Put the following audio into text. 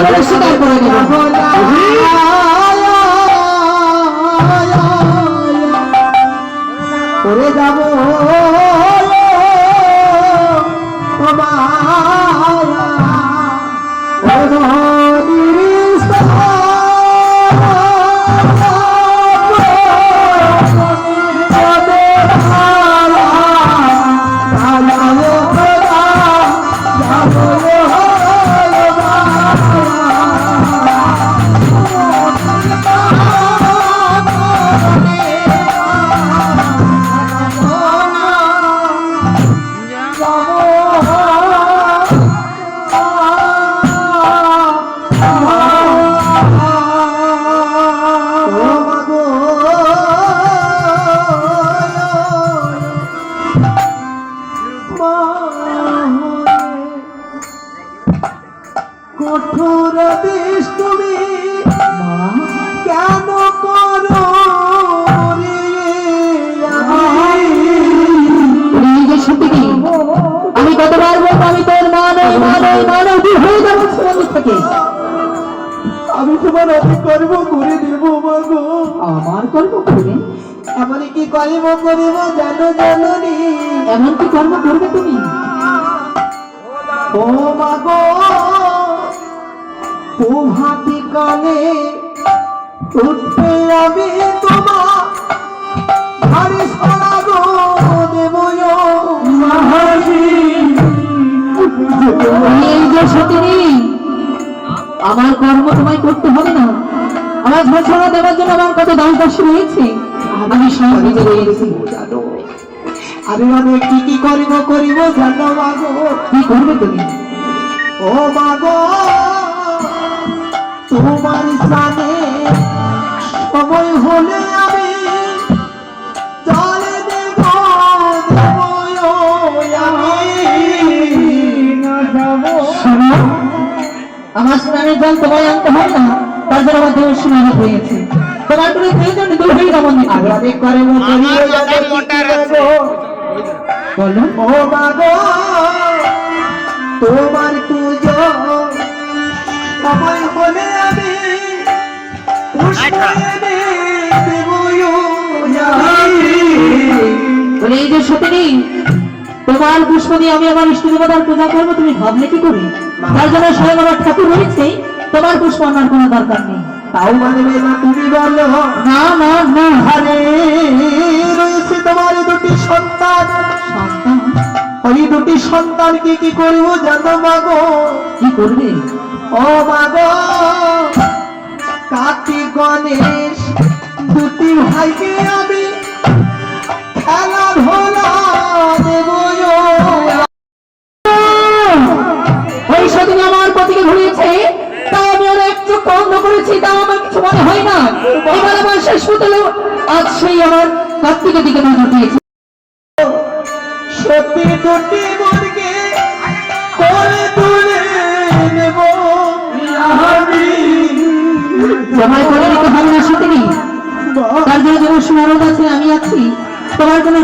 বলে স্বীকার করে দেব। করে যাব কঠোর দেশ তুমি কেন করো আমি কতবার বলবো আমি তোর মা নই, মা নই, মা নই, তুই হয়ে যাবো থেকে। আমি তোমার অতি কর্ম করে দেবো মাগো। আমার কর্ম করবে? এমন কি কর্ম করিব জানো জাননি? এমন কি কর্ম করবে তুমি? ও মাগো প্রভাতী কালে উঠবে আমি তোমার ঘরে সরাগো দেব এই যে সতীনী, আমার কর্ম তোমায় করতে হবে না। আমার ঘোষণা দেওয়ার জন্য আমার কত দাস দাসী রয়েছে, আমি সব নিজে রয়েছি। আমি অনেক কি করিব করিব জানো মাগো? কি করবে তুমি? ও মাগো তোমার স্থানে সময় হলে আমি চলে দেব আমার স্নানের জল তোমায় আনতে হয় না, তার জন্য আমার দেহ স্নান হয়েছে। তোমার কোনো প্রয়োজন দূর হয়ে যাবো। আমি অনেক করিব বলো। ও মাগো তোমার পুজো সময় হলে আমি এই যে সতীনী, তোমার পুষ্প দিয়ে আমি আমার ইষ্ট দেবতার পূজা করবো, তুমি ভাবলে কি করে? তার জন্য স্বয়ং আমার ঠাকুর রয়েছে, তোমার পুষ্প আমার কোনো দরকার নেই। তাও মানবে না তুমি বলো? না না না, আরে রয়েছে তোমার দুটি সন্তান। সন্তান? ওই দুটি সন্তানকে কি করবো জানো মাগো? কি করবে? ও মাগো কার্তিক গণেশ দুটি ভাইকে আমি খেলাধুলা দেব। ওই সতীনী আমার পতিকে ঘুরিয়েছে, তাও আমি ওর এক চোখ বন্ধ করেছি, তাও আমার কিছু মনে হয় না। এবার আমার শেষ হলো, আজ সেই আমার কার্তিকের দিকে নজর দিয়েছে। সত্যি দুটি মনকে করে তুলে নেব। তোমার করে নিতে হবে না সতীনী, তার জন্য যেমন সুমরণ আছে আমি আছি, তোমার কোনো